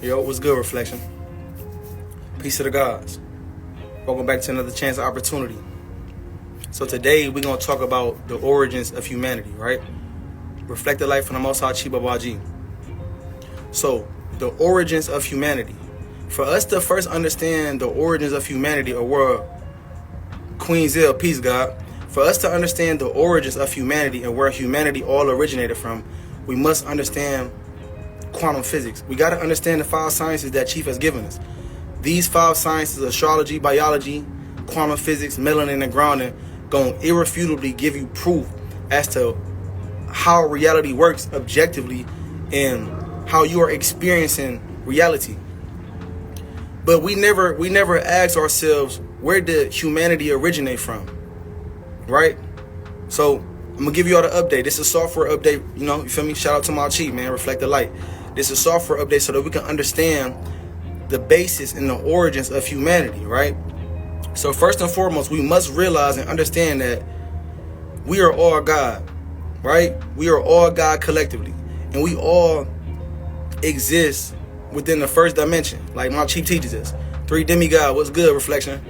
Yo, what's good, Reflection? Peace to the gods. Welcome back to another chance of opportunity. So today we're going to talk about the origins of humanity, right? Reflect the life from the Most High Babaji. So, the origins of humanity. For us to first understand the origins of humanity, or where Queen Zell, peace God, for us to understand the origins of humanity and where humanity all originated from, we must understand quantum physics. We got to understand the 5 sciences that Chief has given us. These 5 sciences, astrology, biology, quantum physics, melanin, and grounding, going to irrefutably give you proof as to how reality works objectively and how you are experiencing reality. But we never ask ourselves, where did humanity originate from? Right? So I'm gonna give you all the update. This is a software update, you feel me? Shout out to my chief, man, Reflect the Light. This is a software update so that we can understand the basis and the origins of humanity, right? So first and foremost, we must realize and understand that we are all God, right? We are all God collectively, and we all exist within the first dimension, like my chief teaches us. 3 demigod, what's good, Reflection?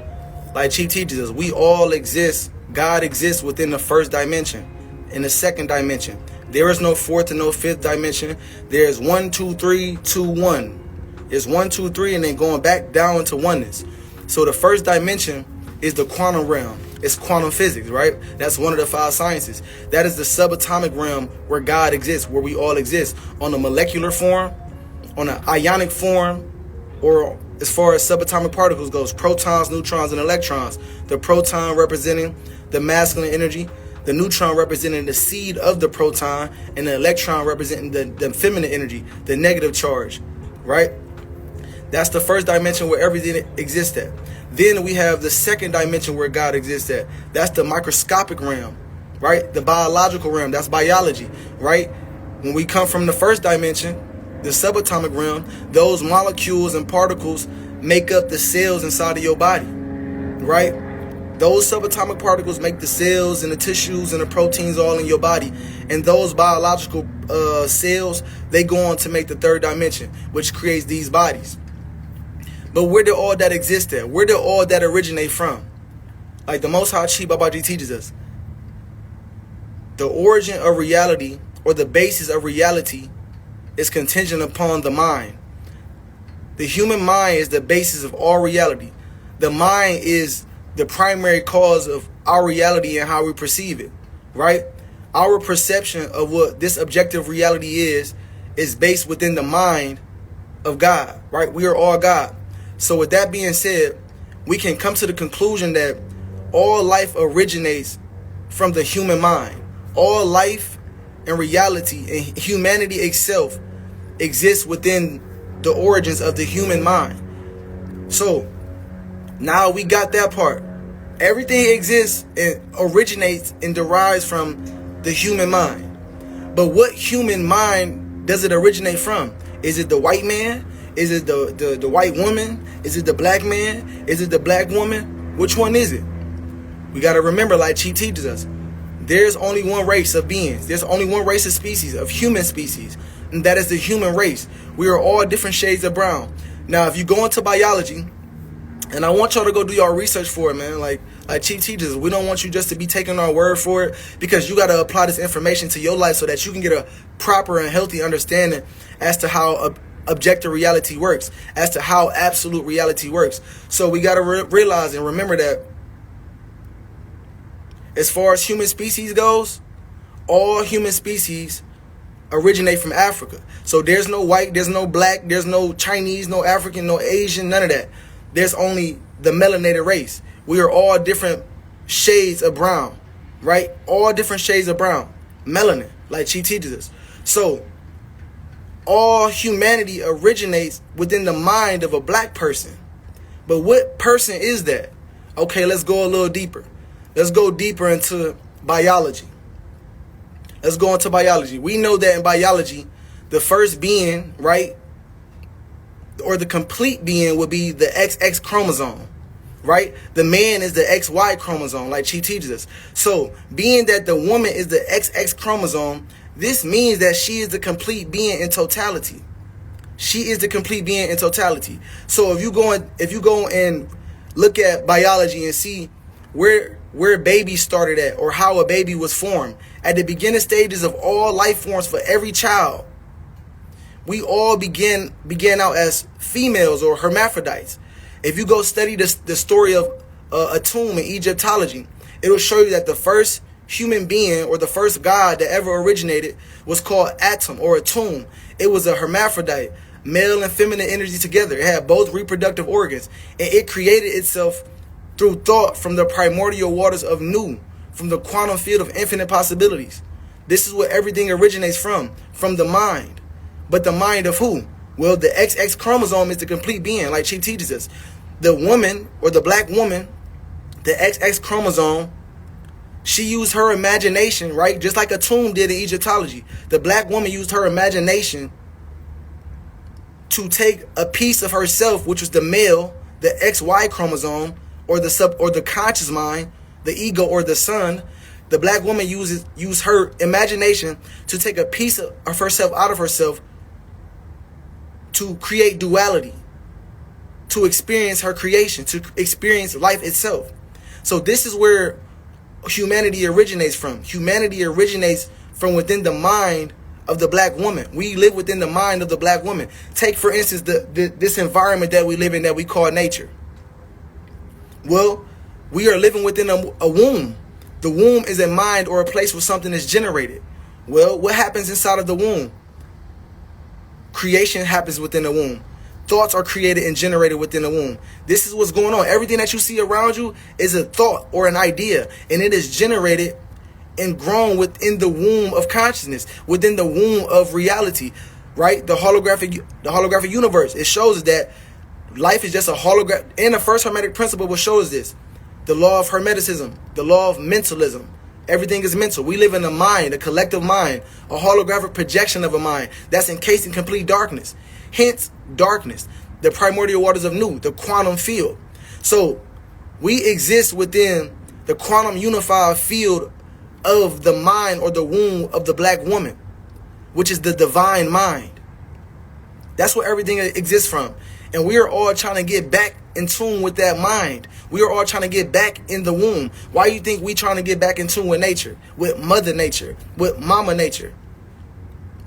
Like chief teaches us, we all exist. God exists within the first dimension, in the second dimension. There is no 4th and no 5th dimension. There's 1, 2, 3, 2, 1. It's 1, 2, 3, and then going back down into oneness. So the first dimension is the quantum realm. It's quantum physics, right? That's one of the 5 sciences. That is the subatomic realm where God exists, where we all exist, on a molecular form, on an ionic form, or as far as subatomic particles goes, protons, neutrons, and electrons. The proton representing the masculine energy, the neutron representing the seed of the proton, and the electron representing the feminine energy, the negative charge, right? That's the first dimension where everything exists at. Then we have the second dimension where God exists at. That's the microscopic realm, right? The biological realm, that's biology, right? When we come from the first dimension, the subatomic realm, those molecules and particles make up the cells inside of your body, right? Those subatomic particles make the cells and the tissues and the proteins all in your body. And those biological cells, they go on to make the third dimension, which creates these bodies. But where did all that exist at? Where did all that originate from? Like the Most High Chi Babaji teaches us, the origin of reality, or the basis of reality, is contingent upon the mind. The human mind is the basis of all reality. The mind is the primary cause of our reality and how we perceive it, right? Our perception of what this objective reality is based within the mind of God, right? We are all God. So with that being said, we can come to the conclusion that all life originates from the human mind. All life and reality and humanity itself exists within the origins of the human mind. So now we got that part. Everything exists and originates and derives from the human mind. But what human mind does it originate from? Is it the white man? Is it the white woman? Is it the black man? Is it the black woman? Which one is it? We got to remember, like Chi teaches us, there's only one race of beings. There's only one race of species, of human species, and that is the human race. We are all different shades of brown. Now, if you go into biology, and I want y'all to go do your research for it, man. Like Chief teaches, we don't want you just to be taking our word for it, because you got to apply this information to your life so that you can get a proper and healthy understanding as to how objective reality works, as to how absolute reality works. So we got to realize and remember that as far as human species goes, all human species originate from Africa. So there's no white, there's no black, there's no Chinese, no African, no Asian, none of that. There's only the melanated race. We are all different shades of brown, right? All different shades of brown. Melanin, like she teaches us. So all humanity originates within the mind of a black person. But what person is that? Okay, let's go a little deeper. Let's go deeper into biology. Let's go into biology. We know that in biology, the first being, right, or the complete being would be the XX chromosome, right? The man is the XY chromosome, like she teaches us. So being that the woman is the XX chromosome, this means that she is the complete being in totality. She is the complete being in totality. So if you go and look at biology and see where babies started at, or how a baby was formed, at the beginning stages of all life forms for every child, we all began out as females or hermaphrodites. If you go study the story of a tomb in Egyptology, it will show you that the first human being, or the first god that ever originated, was called Atum, or a tomb. It was a hermaphrodite, male and feminine energy together. It had both reproductive organs, and it created itself through thought from the primordial waters of Nu, from the quantum field of infinite possibilities. This is where everything originates from the mind. But the mind of who? Well, the XX chromosome is the complete being, like Chief teaches us. The woman, or the black woman, the XX chromosome, she used her imagination, right? Just like a tomb did in Egyptology. The black woman used her imagination to take a piece of herself, which was the male, the XY chromosome, or the conscious mind, the ego, or the sun. The black woman used her imagination to take a piece of herself out of herself to create duality, to experience her creation, to experience life itself. So this is where humanity originates from. Humanity originates from within the mind of the black woman. We live within the mind of the black woman. Take, for instance, this environment that we live in that we call nature. Well, we are living within a womb. The womb is a mind, or a place where something is generated. Well, what happens inside of the womb? Creation happens within the womb. Thoughts are created and generated within the womb. This is what's going on. Everything that you see around you is a thought or an idea, and it is generated and grown within the womb of consciousness, within the womb of reality, right? The holographic universe. It shows us that life is just a hologram. And the first Hermetic principle will show us this: the law of Hermeticism, the law of mentalism. Everything is mental. We live in a mind, a collective mind, a holographic projection of a mind that's encased in complete darkness. Hence, darkness, the primordial waters of Nu, the quantum field. So, we exist within the quantum unified field of the mind, or the womb of the black woman, which is the divine mind. That's where everything exists from. And we are all trying to get back in tune with that mind. We are all trying to get back in the womb. Why do you think we trying to get back in tune with nature, with Mother Nature, with Mama Nature?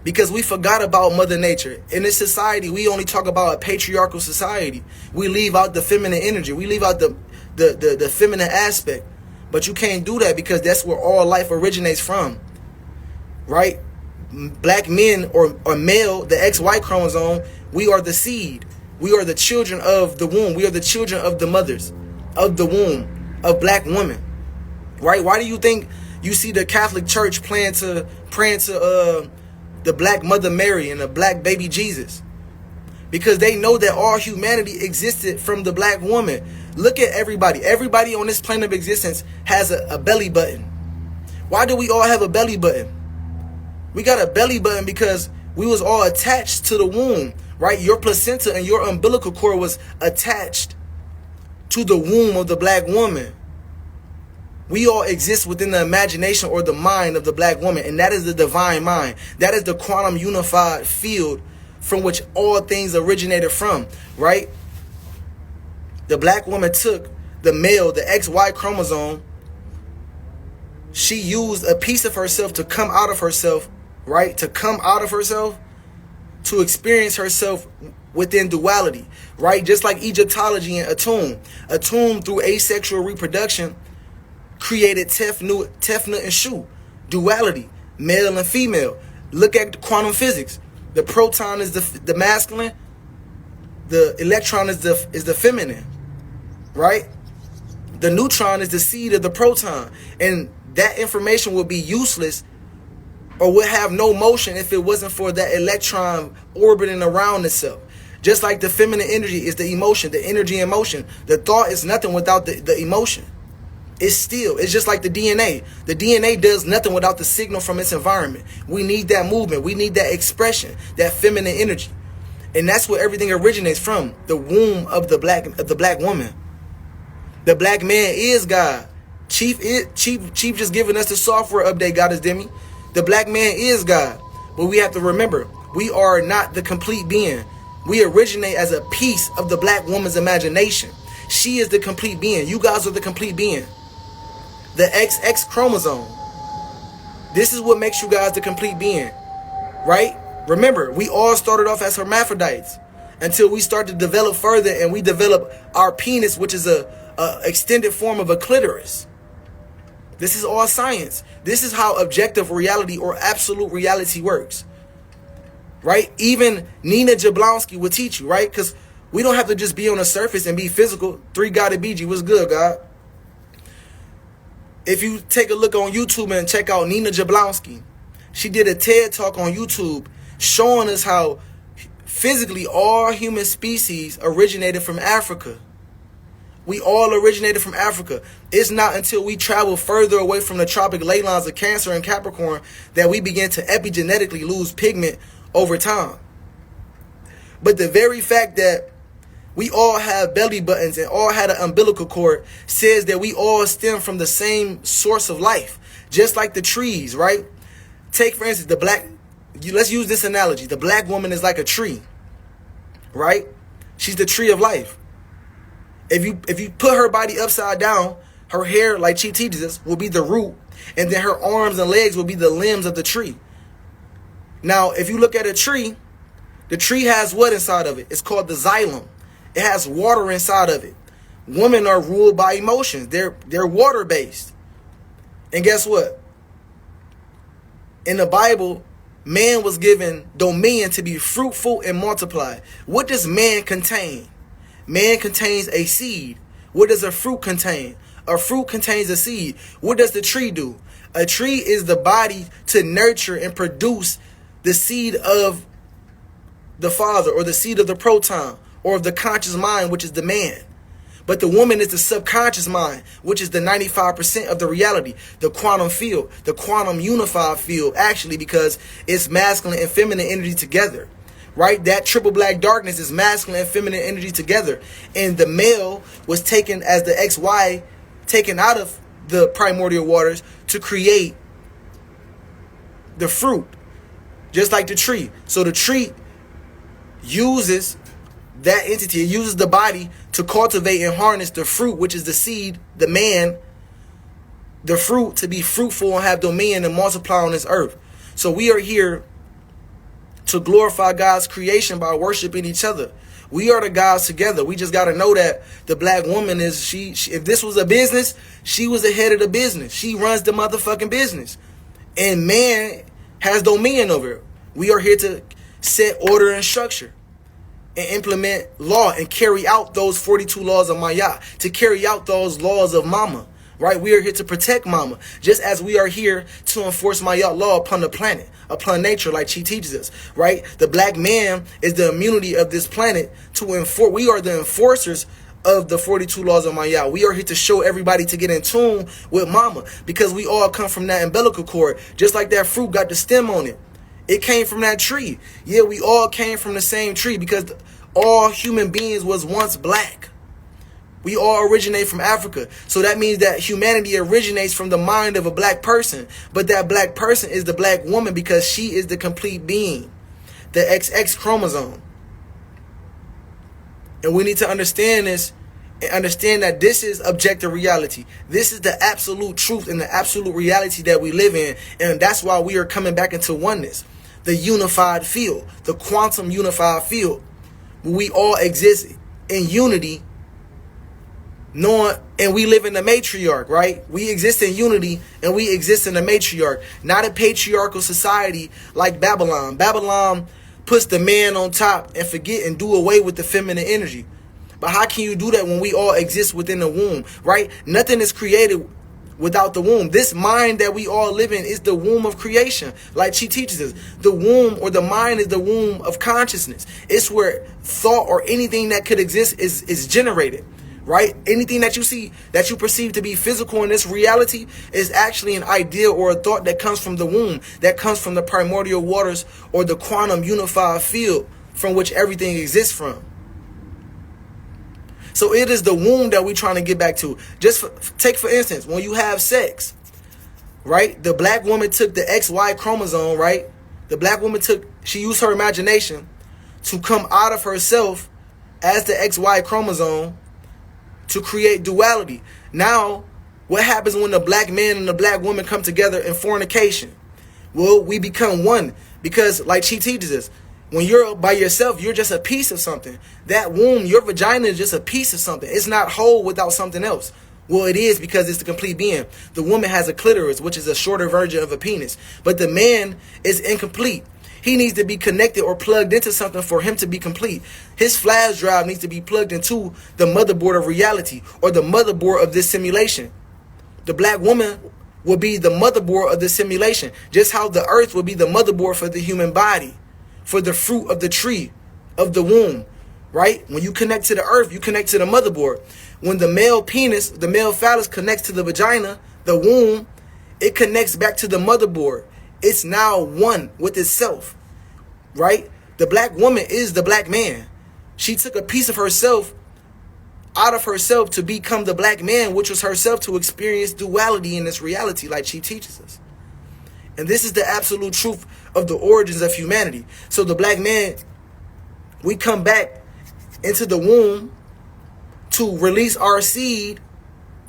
Because we forgot about Mother Nature. In this society, we only talk about a patriarchal society. We leave out the feminine energy. We leave out the feminine aspect. But you can't do that, because that's where all life originates from, right? Black men, or male, the XY chromosome, we are the seed. We are the children of the womb. We are the children of the mothers of the womb of black women, right? Why do you think you see the Catholic Church praying to the black Mother Mary and the black baby Jesus? Because they know that all humanity existed from the black woman. Look at everybody. Everybody on this plane of existence has a belly button. Why do we all have a belly button? We got a belly button because we was all attached to the womb, right? Your placenta and your umbilical cord was attached to the womb of the black woman. We all exist within the imagination, or the mind of the black woman, and that is the divine mind. That is the quantum unified field from which all things originated from, right? The black woman took the male, the XY chromosome. She used a piece of herself to come out of herself, right? To come out of herself, to experience herself within duality, right? Just like Egyptology and Atum. Atum, through asexual reproduction, created Tefnut and Shu, duality, male and female. Look at quantum physics. The proton is the masculine, the electron is the feminine, right? The neutron is the seed of the proton, and that information would be useless, or would have no motion, if it wasn't for that electron orbiting around itself. Just like the feminine energy is the emotion, the energy in motion. The thought is nothing without the emotion. It's just like the DNA. The DNA does nothing without the signal from its environment. We need that movement. We need that expression, that feminine energy. And that's where everything originates from, the womb of the black woman. The black man is God. Chief just giving us the software update, Goddess Demi. The black man is God. But we have to remember, we are not the complete being. We originate as a piece of the black woman's imagination. She is the complete being. You guys are the complete being. The XX chromosome. This is what makes you guys the complete being. Right? Remember, we all started off as hermaphrodites until we start to develop further and we develop our penis, which is a extended form of a clitoris. This is all science. This is how objective reality or absolute reality works. Right? Even Nina Jablonski will teach you, right? Because we don't have to just be on the surface and be physical. 3-Goded BG, what's good, God? If you take a look on YouTube and check out Nina Jablonski, she did a TED Talk on YouTube showing us how physically all human species originated from Africa. We all originated from Africa. It's not until we travel further away from the tropic ley lines of Cancer and Capricorn that we begin to epigenetically lose pigment over time. But the very fact that we all have belly buttons and all had an umbilical cord says that we all stem from the same source of life. Just like the trees, right? Take, for instance, let's use this analogy. The black woman is like a tree, right? She's the tree of life. If you put her body upside down, her hair, like she teaches us, will be the root, and then her arms and legs will be the limbs of the tree. Now, if you look at a tree, the tree has what inside of it? It's called the xylem. It has water inside of it. Women are ruled by emotions. They're water-based. And guess what? In the Bible, man was given dominion to be fruitful and multiply. What does man contain? Man contains a seed. What does a fruit contain? A fruit contains a seed. What does the tree do? A tree is the body to nurture and produce the seed of the father, or the seed of the proton, or of the conscious mind, which is the man. But the woman is the subconscious mind, which is the 95% of the reality, the quantum field, the quantum unified field, actually, because it's masculine and feminine energy together. Right? That triple black darkness is masculine and feminine energy together. And the male was taken as the XY, taken out of the primordial waters to create the fruit. Just like the tree. So the tree uses that entity, it uses the body to cultivate and harness the fruit, which is the seed, the man, the fruit, to be fruitful and have dominion and multiply on this earth. So we are here to glorify God's creation by worshiping each other. We are the gods together. We just got to know that the black woman is, she if this was a business, she was the head of the business. She runs the motherfucking business. And man has dominion over it. We are here to set order and structure and implement law and carry out those 42 laws of Maya, to carry out those laws of Mama, right? We are here to protect Mama, just as we are here to enforce Maya law upon the planet, upon nature, like she teaches us, right? The black man is the immunity of this planet to enforce. We are the enforcers of the 42 laws of Maya. We are here to show everybody to get in tune with Mama, because we all come from that umbilical cord, just like that fruit got the stem on it. It came from that tree. Yeah, we all came from the same tree, because all human beings was once black. We all originate from Africa. So that means that humanity originates from the mind of a black person. But that black person is the black woman, because she is the complete being, the XX chromosome. And we need to understand this and understand that this is objective reality. This is the absolute truth and the absolute reality that we live in. And that's why we are coming back into oneness. The unified field, the quantum unified field, where we all exist in unity, knowing, and we live in the matriarch, right? We exist in unity and we exist in the matriarch, not a patriarchal society like Babylon. Babylon puts the man on top and forget and do away with the feminine energy. But how can you do that when we all exist within the womb, right? Nothing is created without the womb. This mind that we all live in is the womb of creation, like she teaches us. The womb, or the mind, is the womb of consciousness. It's where thought or anything that could exist is generated, right? Anything that you see, that you perceive to be physical in this reality, is actually an idea or a thought that comes from the womb, that comes from the primordial waters, or the quantum unified field from which everything exists from. So it is the womb that we're trying to get back to. Take for instance, when you have sex, right? The black woman took the XY chromosome, right? The black woman she used her imagination to come out of herself as the XY chromosome to create duality. Now, what happens when the black man and the black woman come together in fornication? Well, we become one, because like she teaches us, when you're by yourself, you're just a piece of something. That womb, your vagina is just a piece of something. It's not whole without something else. Well, it is, because it's the complete being. The woman has a clitoris, which is a shorter version of a penis. But the man is incomplete. He needs to be connected or plugged into something for him to be complete. His flash drive needs to be plugged into the motherboard of reality, or the motherboard of this simulation. The black woman will be the motherboard of the simulation, just how the earth will be the motherboard for the human body, for the fruit of the tree of the womb, right? When you connect to the earth, you connect to the motherboard. When the male penis, the male phallus connects to the vagina, the womb, it connects back to the motherboard. It's now one with itself, right? The black woman is the black man. She took a piece of herself out of herself to become the black man, which was herself, to experience duality in this reality like she teaches us. And this is the absolute truth of the origins of humanity. So the black man, we come back into the womb to release our seed,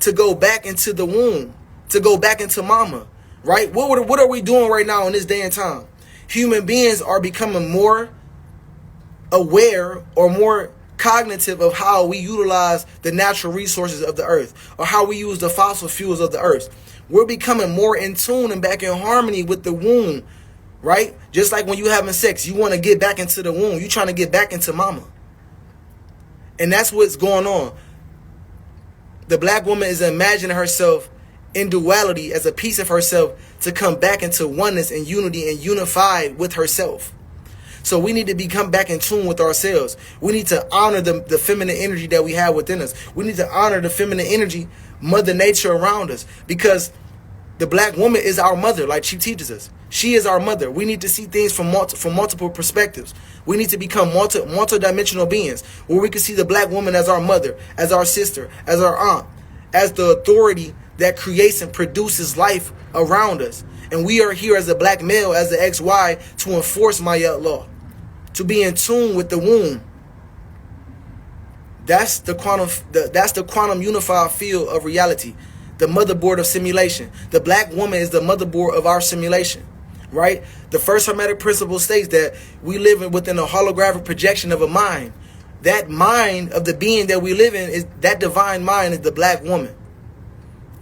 to go back into the womb, to go back into mama, right? What are we doing right now in this day and time? Human beings are becoming more aware or more cognitive of how we utilize the natural resources of the earth, or how we use the fossil fuels of the earth. We're becoming more in tune and back in harmony with the womb, right? Just like when you having sex, you want to get back into the womb. You're trying to get back into mama. And that's what's going on. The black woman is imagining herself in duality as a piece of herself to come back into oneness and unity and unified with herself. So we need to become back in tune with ourselves. We need to honor the feminine energy that we have within us. We need to honor the feminine energy, Mother Nature around us, because the black woman is our mother, like she teaches us. She is our mother. We need to see things from multiple perspectives. We need to become multi-dimensional beings, where we can see the black woman as our mother, as our sister, as our aunt, as the authority that creates and produces life around us. And we are here as a black male, as the XY, to enforce Maya law, to be in tune with the womb. That's the quantum unified field of reality, the motherboard of simulation. The black woman is the motherboard of our simulation, right? The first Hermetic principle states that we live within a holographic projection of a mind. That mind of the being that we live in, is that divine mind, is the black woman.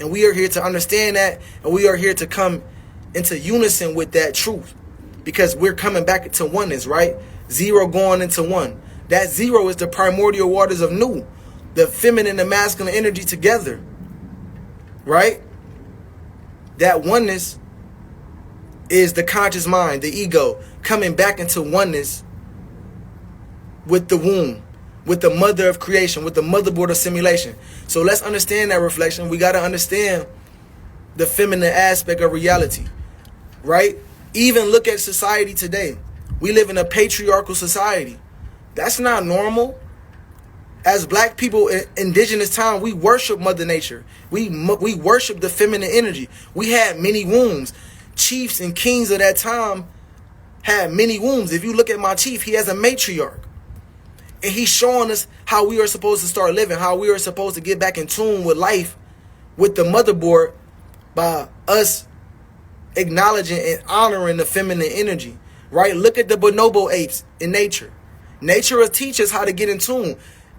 And we are here to understand that, and we are here to come into unison with that truth, because we're coming back to oneness, right? Zero going into one. That zero is the primordial waters of Nu, the feminine and masculine energy together, right? That oneness is the conscious mind, the ego, coming back into oneness with the womb, with the mother of creation, with the motherboard of simulation. So let's understand that reflection. We got to understand the feminine aspect of reality, right? Even look at society today. We live in a patriarchal society. That's not normal. As black people in indigenous time, we worship Mother Nature. We worship the feminine energy. We had many wombs. Chiefs and kings of that time had many wombs. If you look at my chief, he has a matriarch. And he's showing us how we are supposed to start living, how we are supposed to get back in tune with life, with the motherboard, by us acknowledging and honoring the feminine energy, right? Look at the bonobo apes in nature. Nature will teach us how to get in tune.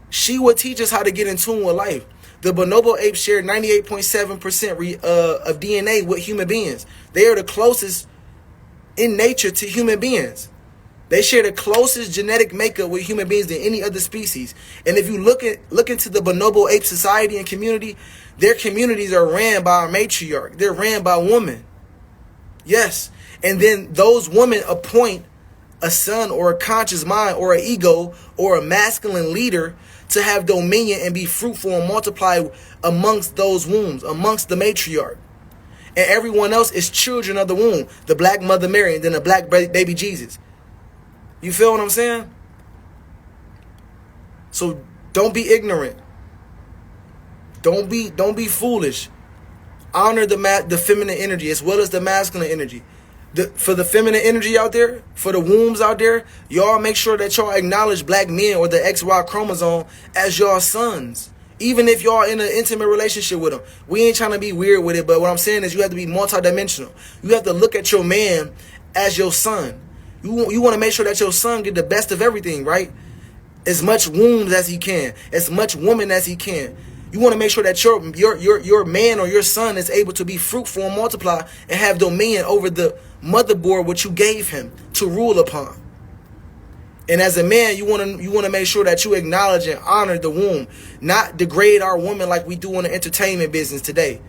She will teach us how to get in tune with life. The bonobo apes share 98.7% of DNA with human beings. They are the closest in nature to human beings. They share the closest genetic makeup with human beings than any other species. And if you look into the bonobo ape society and community, their communities are ran by a matriarch. They're ran by women. Yes. And then those women appoint a son or a conscious mind or an ego or a masculine leader to have dominion and be fruitful and multiply amongst those wombs, amongst the matriarch. And everyone else is children of the womb, the black Mother Mary and then the black baby Jesus. You feel what I'm saying? So don't be ignorant. Don't be foolish. Honor the feminine energy as well as the masculine energy. For the feminine energy out there, for the wombs out there, y'all make sure that y'all acknowledge black men or the XY chromosome as y'all sons. Even if y'all in an intimate relationship with them. We ain't trying to be weird with it, but what I'm saying is you have to be multidimensional. You have to look at your man as your son. You want to make sure that your son get the best of everything, right? As much wombs as he can, as much woman as he can. You want to make sure that your man or your son is able to be fruitful and multiply and have dominion over the motherboard which you gave him to rule upon. And as a man, you want to make sure that you acknowledge and honor the womb, not degrade our women like we do in the entertainment business today.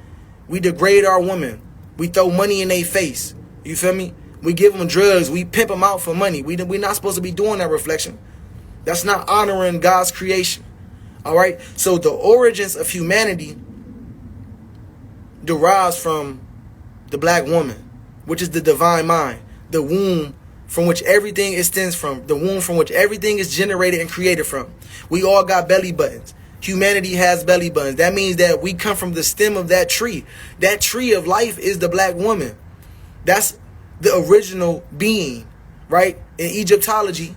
We degrade our women. We throw money in their face. You feel me? We give them drugs. We pimp them out for money. We're not supposed to be doing that, reflection. That's not honoring God's creation. All right? So the origins of humanity derives from the black woman, which is the divine mind, the womb from which everything extends from, the womb from which everything is generated and created from. We all got belly buttons. Humanity has belly buttons. That means that we come from the stem of that tree. That tree of life is the black woman. That's the original being, right? In Egyptology,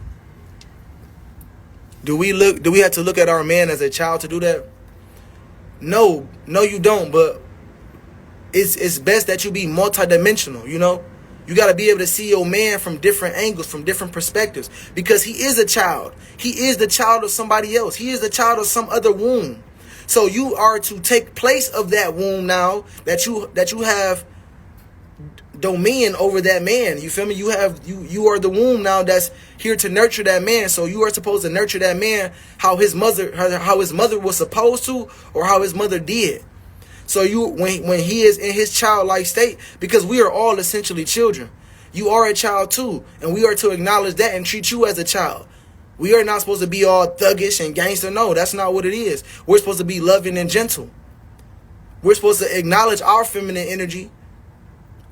do we have to look at our man as a child to do that? No, you don't. But it's best that you be multidimensional, you know? You got to be able to see your man from different angles, from different perspectives, because he is a child. He is the child of somebody else. He is the child of some other womb. So you are to take place of that womb now that you have dominion over that man. You feel me? You are the womb now that's here to nurture that man. So you are supposed to nurture that man how his mother was supposed to, or how his mother did. So when he is in his childlike state, because we are all essentially children. You are a child too, and we are to acknowledge that and treat you as a child. We are not supposed to be all thuggish and gangster. No, that's not what it is. We're supposed to be loving and gentle. We're supposed to acknowledge our feminine energy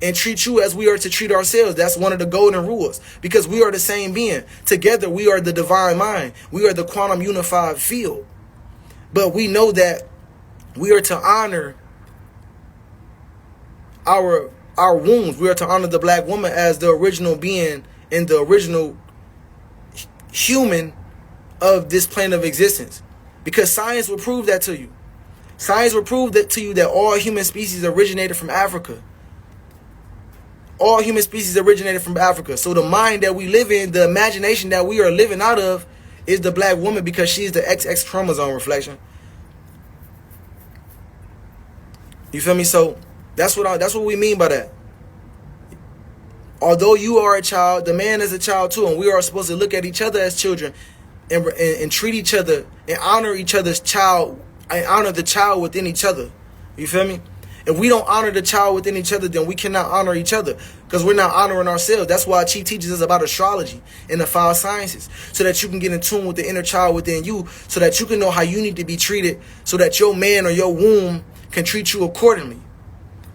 and treat you as we are to treat ourselves. That's one of the golden rules, because we are the same being. Together, we are the divine mind. We are the quantum unified field. But we know that we are to honor our wombs. We are to honor the black woman as the original being and the original human of this plane of existence. Because science will prove that to you. Science will prove that to you that all human species originated from Africa. All human species originated from Africa. So the mind that we live in, the imagination that we are living out of, is the black woman, because she's the XX chromosome, reflection. You feel me? So that's what we mean by that. Although you are a child, the man is a child too, and we are supposed to look at each other as children and treat each other and honor each other's child and honor the child within each other. You feel me? If we don't honor the child within each other, then we cannot honor each other, because we're not honoring ourselves. That's why Chi teaches us about astrology and the 5 sciences, so that you can get in tune with the inner child within you, so that you can know how you need to be treated, so that your man or your womb can treat you accordingly.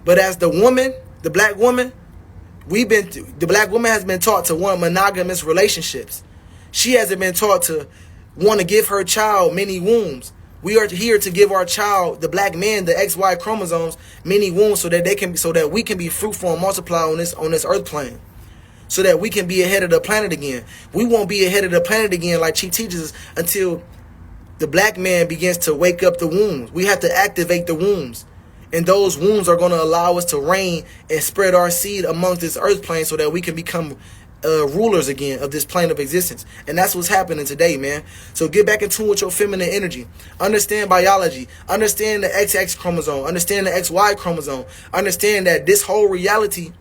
But as the woman, the black woman, the black woman has been taught to want monogamous relationships. She hasn't been taught to want to give her child many wombs. We are here to give our child, the black man, the XY chromosomes, many wombs, so that we can be fruitful and multiply on this earth plane, so that we can be ahead of the planet again. We won't be ahead of the planet again, like Chi teaches us, until the black man begins to wake up the wombs. We have to activate the wombs. And those wombs are going to allow us to reign and spread our seed amongst this earth plane, so that we can become rulers again of this plane of existence. And that's what's happening today, man. So get back in tune with your feminine energy. Understand biology. Understand the XX chromosome. Understand the XY chromosome. Understand that this whole reality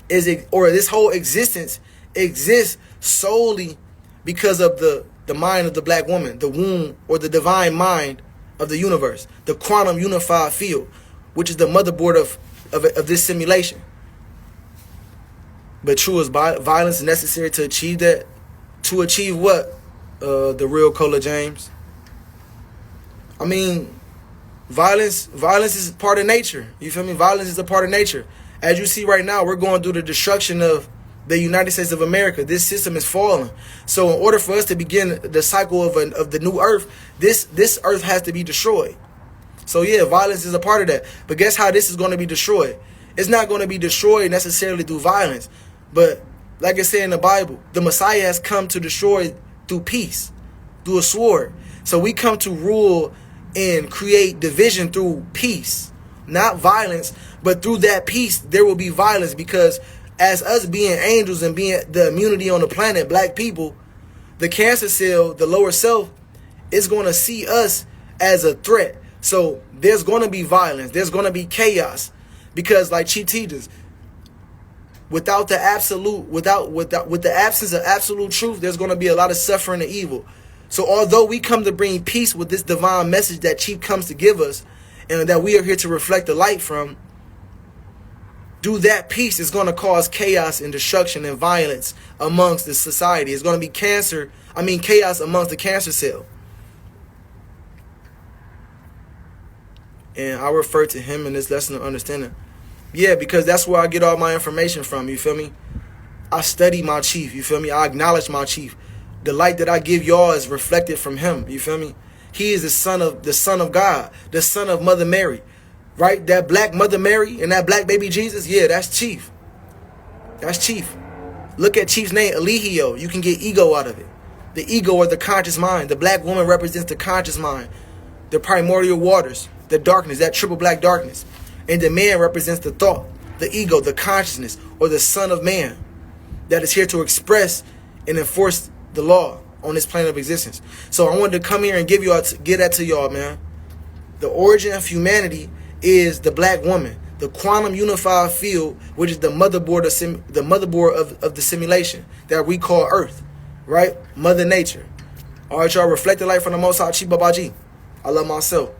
this whole existence exists solely because of the mind of the black woman, the womb, or the divine mind of the universe, the quantum unified field, which is the motherboard of this simulation. But true, is violence necessary to achieve that? To achieve what? The real Cola James. I mean, violence is part of nature. You feel me? Violence is a part of nature. As you see right now, we're going through the destruction of the United States of America. This system is falling. So in order for us to begin the cycle of the new earth, this earth has to be destroyed. So yeah, violence is a part of that. But guess how this is going to be destroyed? It's not going to be destroyed necessarily through violence. But like I said in the Bible, the Messiah has come to destroy through peace, through a sword. So we come to rule and create division through peace, not violence. But through that peace, there will be violence, because as us being angels and being the immunity on the planet, black people, the cancer cell, the lower self, is going to see us as a threat. So there's going to be violence. There's going to be chaos, because like Chief teaches, without the absolute, with the absence of absolute truth, there's going to be a lot of suffering and evil. So although we come to bring peace with this divine message that Chief comes to give us, and that we are here to reflect the light from, through that peace is going to cause chaos and destruction and violence amongst the society. It's going to be chaos amongst the cancer cell. And I refer to him in this lesson of understanding. Yeah, because that's where I get all my information from, you feel me? I study my Chief, you feel me? I acknowledge my Chief. The light that I give y'all is reflected from him, you feel me? He is the son of God, the son of Mother Mary. Right? That black Mother Mary and that black baby Jesus, yeah, that's Chief. That's Chief. Look at Chief's name, Eligio. You can get ego out of it. The ego, or the conscious mind. The black woman represents the conscious mind, the primordial waters, the darkness, that triple black darkness. And the man represents the thought, the ego, the consciousness, or the son of man that is here to express and enforce the law on this plane of existence. So I wanted to come here and get that to y'all, man. The origin of humanity is the black woman, the quantum unified field, which is the motherboard of the simulation that we call Earth, right? Mother Nature. All right, y'all, reflect the light from the Most High, Chief Babaji. I love myself.